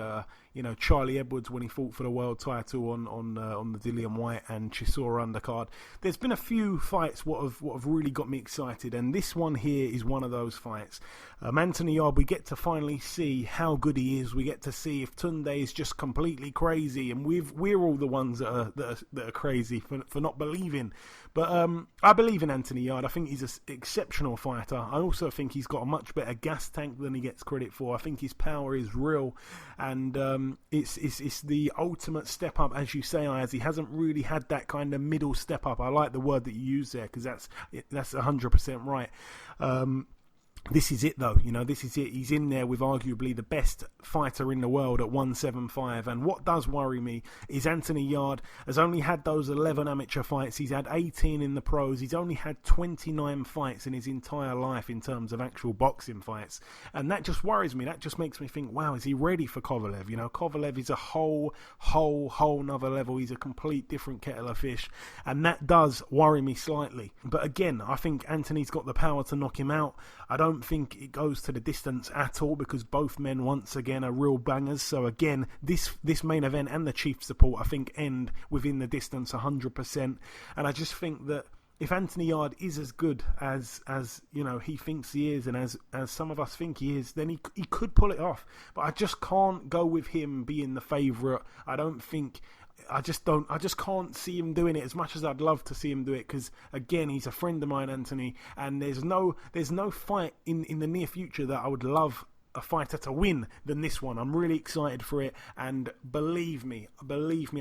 Charlie Edwards when he fought for the world title on the Dillian White and Chisora undercard. There's been a few fights what have really got me excited, and this one here is one of those fights. Anthony Yarde, we get to finally see how good he is. We get to see if Tunde is just completely crazy, and we're all the ones that are crazy for not believing. But I believe in Anthony Yarde. I think he's an exceptional fighter. I also think he's got a much better gas tank than he gets credit for. I think his power is real, and it's the ultimate step up, as you say, as he hasn't really had that kind of middle step up. I like the word that you use there, because that's 100% right. This is it, though. This is it. He's in there with arguably the best fighter in the world at 175. And what does worry me is Anthony Yarde has only had those 11 amateur fights. He's had 18 in the pros. He's only had 29 fights in his entire life in terms of actual boxing fights. And that just worries me. That just makes me think, wow, is he ready for Kovalev? Kovalev is a whole nother level. He's a complete different kettle of fish. And that does worry me slightly. But again, I think Anthony's got the power to knock him out. I don't think it goes to the distance at all, because both men once again are real bangers. So again, this main event and the chief support, I think, end within the distance 100%. And I just think that if Anthony Yarde is as good as he thinks he is, and as some of us think he is, then he could pull it off. But I just can't go with him being the favourite. I don't think I just can't see him doing it as much as I'd love to see him do it, because again, he's a friend of mine, Anthony, and there's no fight in the near future that I would love a fighter to win than this one. I'm really excited for it, and believe me,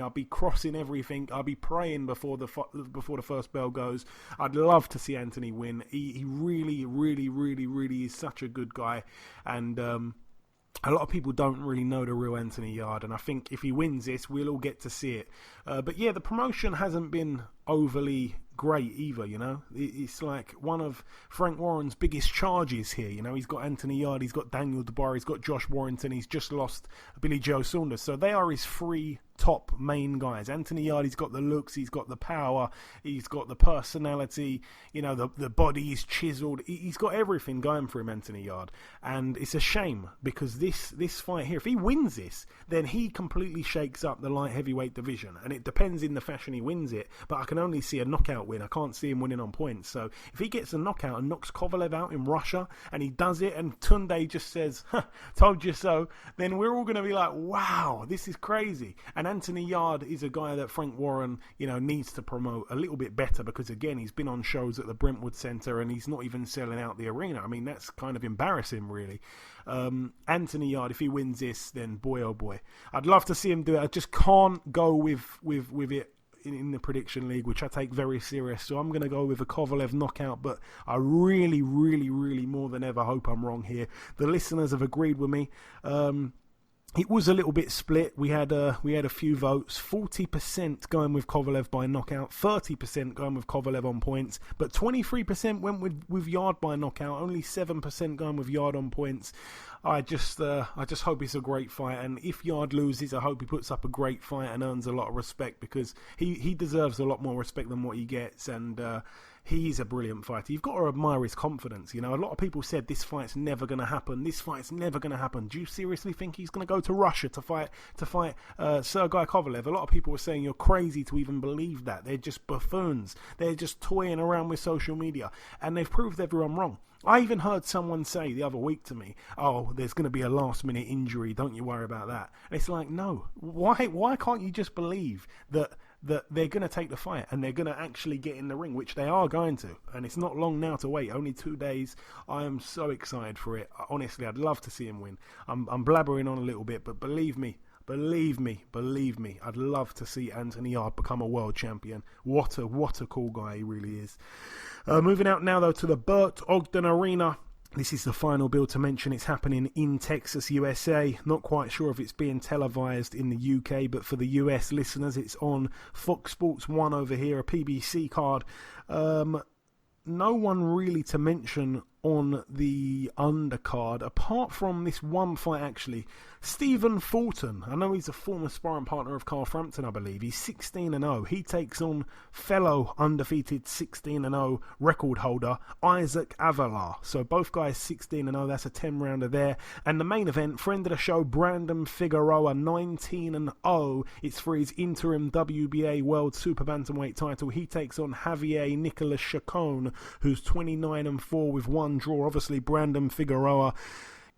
I'll be crossing everything. I'll be praying before the first bell goes. I'd love to see Anthony win. He really, really, really, really is such a good guy, and a lot of people don't really know the real Anthony Yarde, and I think if he wins this, we'll all get to see it. But yeah, the promotion hasn't been overly great either, you know. It's like one of Frank Warren's biggest charges here, you know. He's got Anthony Yarde, he's got Daniel Dubois, he's got Josh Warrington, he's just lost Billy Joe Saunders. So they are his three top main guys. Anthony Yarde, he's got the looks, he's got the power, he's got the personality, you know, the body is chiseled. He's got everything going for him, Anthony Yarde. And it's a shame, because this fight here, if he wins this, then he completely shakes up the light heavyweight division. And it depends in the fashion he wins it, but I can only see a knockout win. I can't see him winning on points. So if he gets a knockout and knocks Kovalev out in Russia, and he does it, and Tunde just says, told you so, then we're all going to be like, wow, this is crazy. And Anthony Yarde is a guy that Frank Warren, you know, needs to promote a little bit better, because again, he's been on shows at the Brentwood Centre and he's not even selling out the arena. I mean, that's kind of embarrassing, really. Anthony Yarde, if he wins this, then boy oh boy, I'd love to see him do it. I just can't go with it in the prediction league, which I take very serious. So I'm going to go with a Kovalev knockout, but I really, really, really more than ever hope I'm wrong here. The listeners have agreed with me. It was a little bit split. We had a few votes. 40% going with Kovalev by knockout, 30% going with Kovalev on points, but 23% went with Yarde by knockout. Only 7% going with Yarde on points. I just hope it's a great fight, and if Yarde loses, I hope he puts up a great fight and earns a lot of respect, because he deserves a lot more respect than what he gets, and he's a brilliant fighter. You've got to admire his confidence. You know, a lot of people said this fight's never going to happen. This fight's never going to happen. Do you seriously think he's going to go to Russia to fight Sergei Kovalev? A lot of people were saying you're crazy to even believe that. They're just buffoons. They're just toying around with social media, and they've proved everyone wrong. I even heard someone say the other week to me, oh, there's going to be a last-minute injury, don't you worry about that. And it's like, no. Why can't you just believe that they're going to take the fight and they're going to actually get in the ring, which they are going to. And it's not long now to wait, only 2 days. I am so excited for it. Honestly, I'd love to see him win. I'm blabbering on a little bit, but believe me, I'd love to see Anthony Yarde become a world champion. What a cool guy he really is. Moving out now, though, to the Burt Ogden Arena. This is the final bill to mention. It's happening in Texas, USA. Not quite sure if it's being televised in the UK, but for the US listeners, it's on Fox Sports 1 over here, a PBC card. No one really to mention on the undercard, apart from this one fight, actually. Stephen Fulton. I know he's a former sparring partner of Carl Frampton, I believe. He's 16-0. He takes on fellow undefeated 16-0 record holder Isaac Avalar. So both guys 16-0. That's a 10-rounder there. And the main event, friend of the show, Brandon Figueroa, 19-0. It's for his interim WBA World Super Bantamweight title. He takes on Javier Nicolas Chacon, who's 29-4 with one draw. Obviously, Brandon Figueroa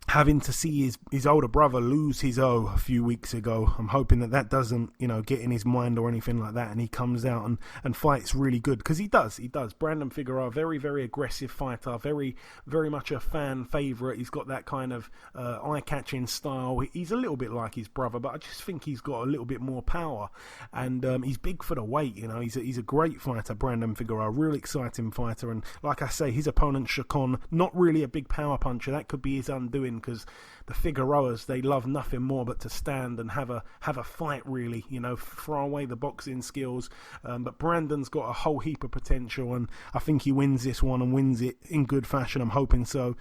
having to see his older brother lose his a few weeks ago. I'm hoping that doesn't, get in his mind or anything like that, and he comes out and fights really good, because he does. Brandon Figueroa, very, very aggressive fighter, very, very much a fan favourite. He's got that kind of eye-catching style. He's a little bit like his brother, but I just think he's got a little bit more power, and he's big for the weight. He's a great fighter, Brandon Figueroa, real exciting fighter. And like I say, his opponent Chacon, not really a big power puncher. That could be his undoing, because the Figueroas, they love nothing more but to stand and have a fight, really, throw away the boxing skills. But Brandon's got a whole heap of potential, and I think he wins this one and wins it in good fashion. I'm hoping so.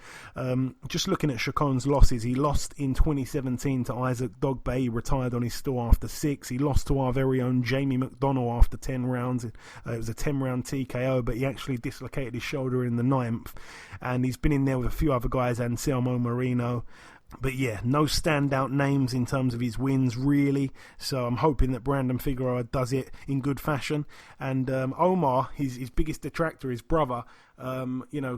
Just looking at Chacon's losses, he lost in 2017 to Isaac Dogbe. He retired on his stool after 6. He lost to our very own Jamie McDonnell after 10 rounds. It was a 10-round TKO, but he actually dislocated his shoulder in the 9th. And he's been in there with a few other guys, Anselmo Marino. But yeah, no standout names in terms of his wins, really. So I'm hoping that Brandon Figueroa does it in good fashion. And Omar, his biggest detractor, his brother,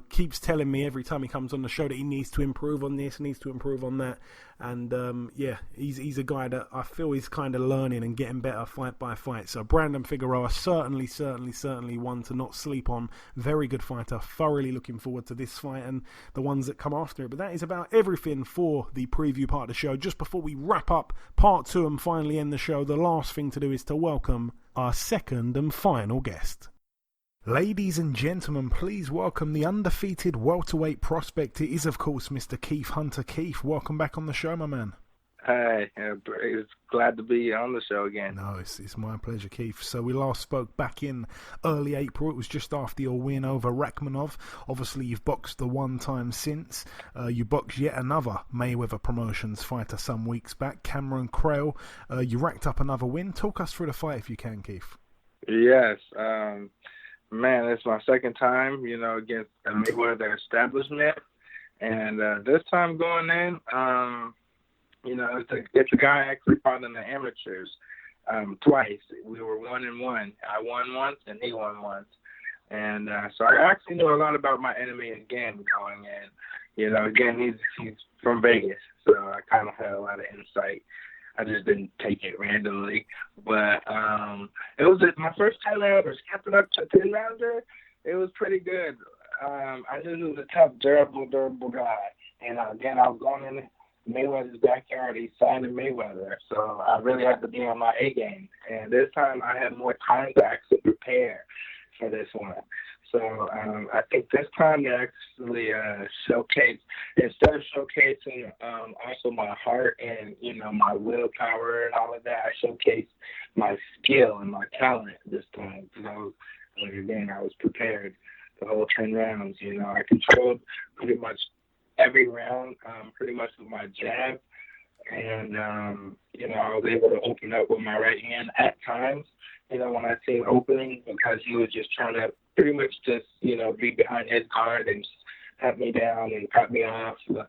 keeps telling me every time he comes on the show that he needs to improve on this, needs to improve on that. And he's a guy that I feel is kind of learning and getting better fight by fight. So Brandon Figueroa, certainly one to not sleep on. Very good fighter. Thoroughly looking forward to this fight and the ones that come after it. But that is about everything for the preview part of the show. Just before we wrap up part 2 and finally end the show, the last thing to do is to welcome our second and final guest. Ladies and gentlemen, please welcome the undefeated welterweight prospect. It is, of course, Mr. Keith Hunter. Keith, welcome back on the show, my man. Hi, it's glad to be on the show again. No, it's my pleasure, Keith. So we last spoke back in early April. It was just after your win over Rakhmonov. Obviously, you've boxed the one time since. You boxed yet another Mayweather Promotions fighter some weeks back, Cameron Krael. You racked up another win. Talk us through the fight if you can, Keith. Yes, man, it's my second time, against a Mayweather establishment. And this time going in, it's a guy I actually fought in the amateurs twice. We were 1-1. I won once and he won once. And so I actually know a lot about my enemy again going in. Again, he's from Vegas, so I kind of had a lot of insight. I just didn't take it randomly. But it was my first 10-rounder, stepping up to 10-rounder. It was pretty good. I knew he was a tough, durable guy. And again, I was going in Mayweather's backyard. He's signing Mayweather. So I really had to be on my A game. And this time I had more time to actually prepare for this one. So I think this time they actually showcased, instead of showcasing also my heart and, my willpower and all of that, I showcased my skill and my talent this time. Because I was prepared the whole 10 rounds. I controlled pretty much every round, pretty much with my jab. And, I was able to open up with my right hand at times, when I seen opening, because he was just trying to pretty much just, be behind his guard and pat me down and cut me off, to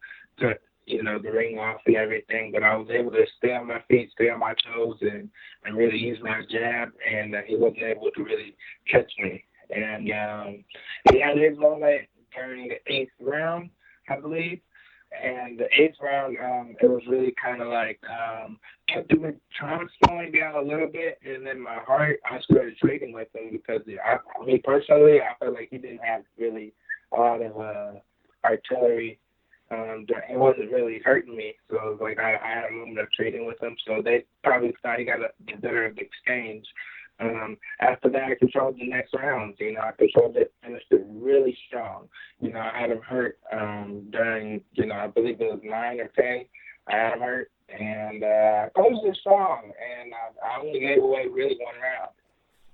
the ring off and everything. But I was able to stay on my feet, stay on my toes, and really use my jab, and he wasn't able to really catch me. And he had his moment during the 8th round, I believe. And the 8th round, it was really kind of like, kept him trying to slow him down a little bit, and then my heart, I started trading with him because, me personally, I felt like he didn't have really a lot of artillery. It wasn't really hurting me, so it was like I had a moment of trading with him, so they probably thought he got a better exchange. After that, I controlled the next round. I controlled it, finished it really strong. I had him hurt during, I believe it was 9 or 10. I had him hurt, and I closed it strong, and I only gave away really one round.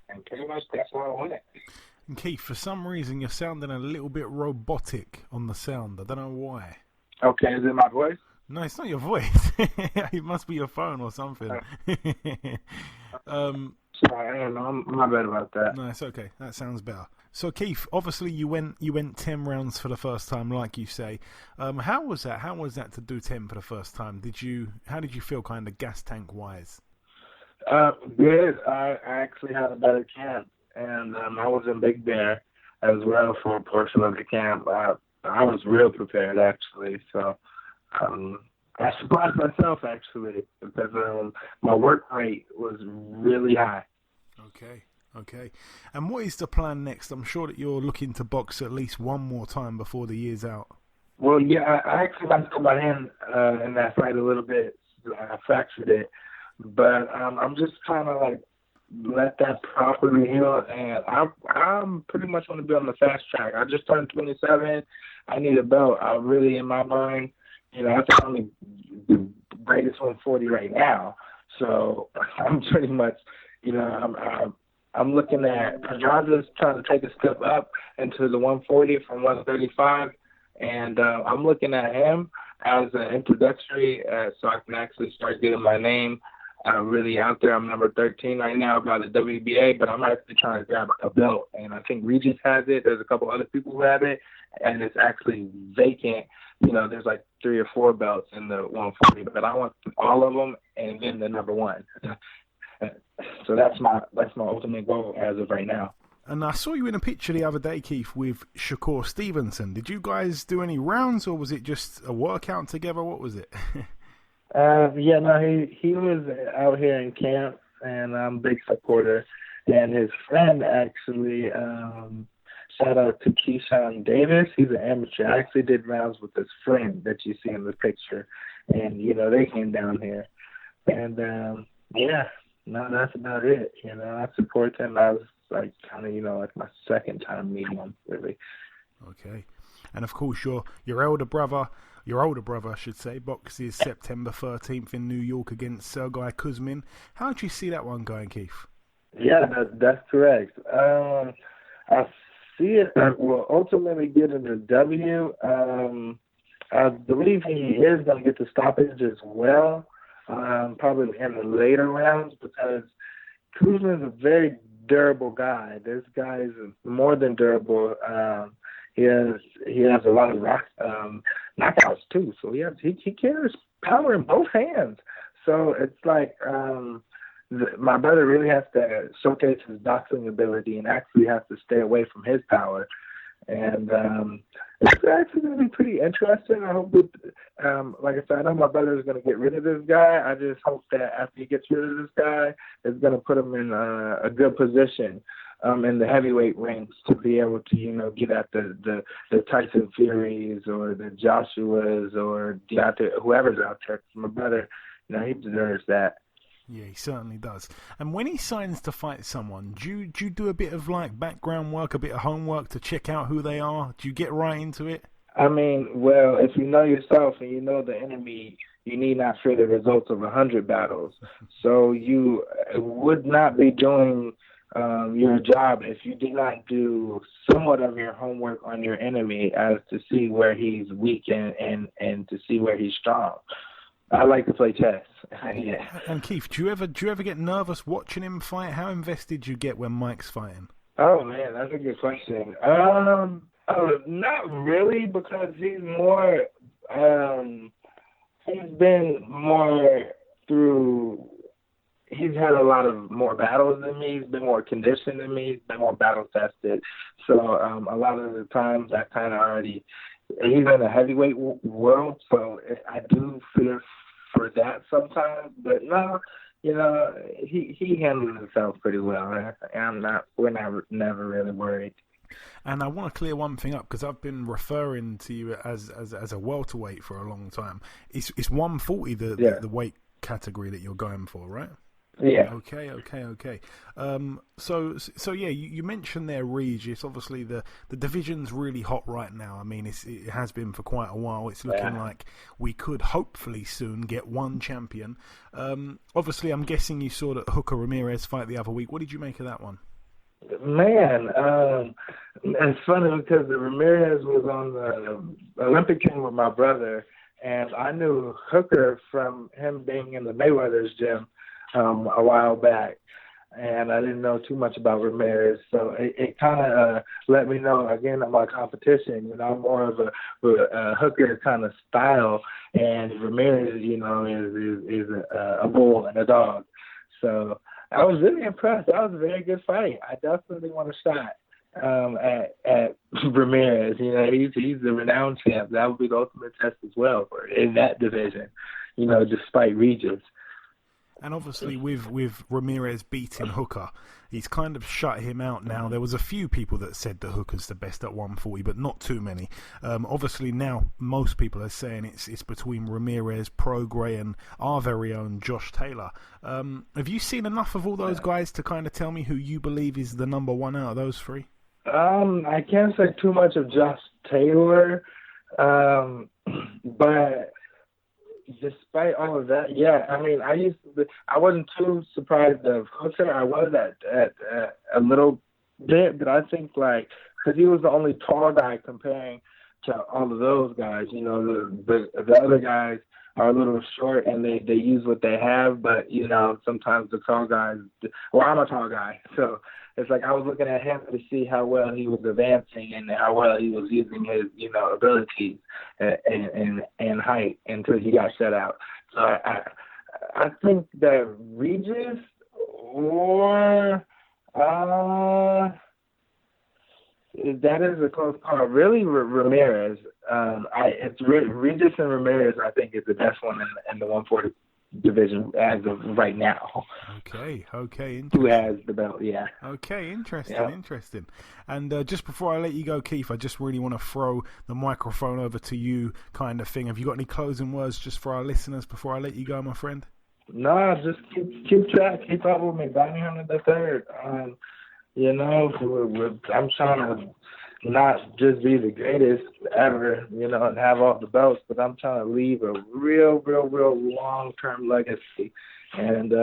And pretty much that's how I won it. And Keith, for some reason, you're sounding a little bit robotic on the sound. I don't know why. Okay, is it my voice? No, it's not your voice. It must be your phone or something. Sorry, I don't know. I'm not bad about that. No, it's okay. That sounds better. So, Keith, obviously you went 10 rounds for the first time, like you say. How was that? How was that to do 10 for the first time? How did you feel, kind of gas tank wise? Good. I actually had a better camp, and I was in Big Bear as well for a portion of the camp. I was real prepared, actually. So I surprised myself, actually, because my work rate was really high. Okay. And what is the plan next? I'm sure that you're looking to box at least one more time before the year's out. Well, yeah, I actually got to my hand in that fight a little bit. I fractured it. But I'm just kind of like let that properly heal. And I'm pretty much want to be on the fast track. I just turned 27. I need a belt. I really, in my mind, I think I'm the greatest 140 right now. So I'm pretty much, I'm looking at Pedraza's trying to take a step up into the 140 from 135, and I'm looking at him as an introductory so I can actually start getting my name really out there. I'm number 13 right now by the WBA, but I'm actually trying to grab a belt, and I think Regis has it. There's a couple other people who have it, and it's actually vacant. There's like 3 or 4 belts in the 140, but I want all of them and then the number 1. So that's my ultimate goal as of right now. And I saw you in a picture the other day, Keith, with Shakur Stevenson. Did you guys do any rounds, or was it just a workout together? What was it? He was out here in camp, and I'm a big supporter. And his friend actually, shout out to Keyshawn Davis. He's an amateur. I actually did rounds with his friend that you see in the picture. And, they came down here. And, that's about it. I support them. I was like kind of, like my second time meeting him, really. Okay. And of course, your older brother, I should say, boxes September 13th in New York against Sergey Kuzmin. How do you see that one going, Keith? Yeah, that's correct. I see it will ultimately get in the W. I believe he is going to get the stoppage as well, probably in the later rounds, because Kuzmin is a very durable guy. This guy is more than durable. He has a lot of knockouts too. So he carries power in both hands. So it's like my brother really has to showcase his boxing ability and actually has to stay away from his power. And it's actually going to be pretty interesting. I hope like I said, I know my brother is going to get rid of this guy. I just hope that after he gets rid of this guy, it's going to put him in a good position in the heavyweight ranks to be able to, get at the Tyson Furies or the Joshuas or Deontay, whoever's out there. My brother, he deserves that. Yeah, he certainly does. And when he signs to fight someone, do you do a bit of background work, a bit of homework to check out who they are? Do you get right into it? I mean, well, if you know yourself and you know the enemy, you need not fear the results of 100 battles. So you would not be doing your job if you did not do somewhat of your homework on your enemy as to see where he's weak and to see where he's strong. I like to play chess. Yeah. And Keith, do you ever get nervous watching him fight? How invested do you get when Mike's fighting? Oh man, that's a good question. Not really, because he's more. He's been more through. He's had a lot of more battles than me. He's been more conditioned than me. He's been more battle tested. So a lot of the times I kind of already. He's in a heavyweight world, so I do fear for that sometimes. But no, he handles himself pretty well. We're never really worried. And I want to clear one thing up, because I've been referring to you as a welterweight for a long time. It's 140 the weight category that you're going for, right? Yeah. Okay. So yeah, you mentioned there Regis. Obviously, the division's really hot right now. I mean, it has been for quite a while. It's looking like we could hopefully soon get one champion. Obviously, I'm guessing you saw that Hooker Ramirez fight the other week. What did you make of that one? Man, it's funny because Ramirez was on the Olympic team with my brother, and I knew Hooker from him being in the Mayweather's gym a while back, and I didn't know too much about Ramirez, so it kind of let me know again about competition. I'm more of a Hooker kind of style, and Ramirez, is a bull and a dog. So I was really impressed. That was a very good fight. I definitely want a shot at Ramirez. He's a renowned champ. That would be the ultimate test as well in that division. Despite Regis. And obviously with Ramirez beating Hooker, he's kind of shut him out now. There was a few people that said that Hooker's the best at 140, but not too many. Obviously now most people are saying it's between Ramirez, Prograis, and our very own Josh Taylor. Have you seen enough of all those guys to kind of tell me who you believe is the number one out of those three? I can't say too much of Josh Taylor, but despite all of that, I mean, I wasn't too surprised of Hooker. I was at a little bit, but I think because he was the only tall guy comparing to all of those guys. The other guys are a little short and they use what they have, but sometimes the tall guys. Well, I'm a tall guy, so it's like I was looking at him to see how well he was advancing and how well he was using his abilities and height until he got shut out. So I think that Regis or That is a close call. Really, Ramirez. It's Regis and Ramirez. I think is the best one in the 140 division as of right now. Okay, who has the belt? Yeah. Okay, interesting. And just before I let you go, Keith, I just really want to throw the microphone over to you, kind of thing. Have you got any closing words just for our listeners before I let you go, my friend? No, just keep track, keep up with me. Bounty Hunter the Third. I'm trying to not just be the greatest ever, and have all the belts, but I'm trying to leave a real long-term legacy. And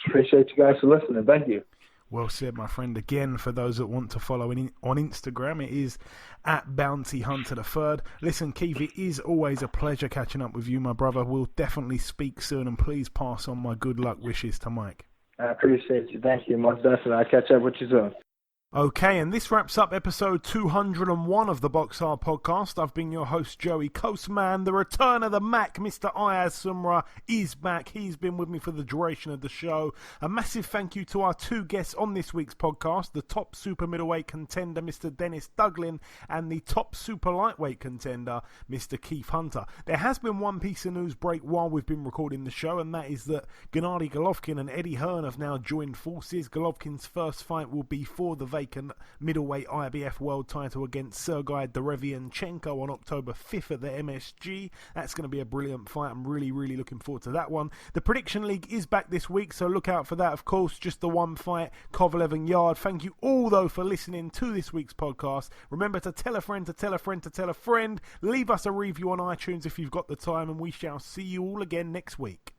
appreciate you guys for listening. Thank you. Well said, my friend. Again, for those that want to follow on Instagram, it is at Bounty Hunter the Third. Listen, Keith, it is always a pleasure catching up with you, my brother. We'll definitely speak soon, and please pass on my good luck wishes to Mike. I appreciate you. Thank you. Most definitely. I'll catch up with you soon. Okay, and this wraps up episode 201 of the BoxHard Podcast. I've been your host, Joey Coastman. The return of the Mac, Mr. Ayaz Sumra, is back. He's been with me for the duration of the show. A massive thank you to our two guests on this week's podcast, the top super-middleweight contender, Mr. Denis Douglin, and the top super-lightweight contender, Mr. Keith Hunter. There has been one piece of news break while we've been recording the show, and that is that Gennady Golovkin and Eddie Hearn have now joined forces. Golovkin's first fight will be for the vacant middleweight IBF world title against Sergei Derevianchenko on October 5th at the MSG. That's going to be a brilliant fight. I'm really looking forward to that one. The Prediction League is back this week, so look out for that. Of course, just the one fight, Kovalev and Yarde. Thank you all, though, for listening to this week's podcast. Remember to tell a friend to tell a friend to tell a friend. Leave us a review on iTunes if you've got the time, and we shall see you all again next week.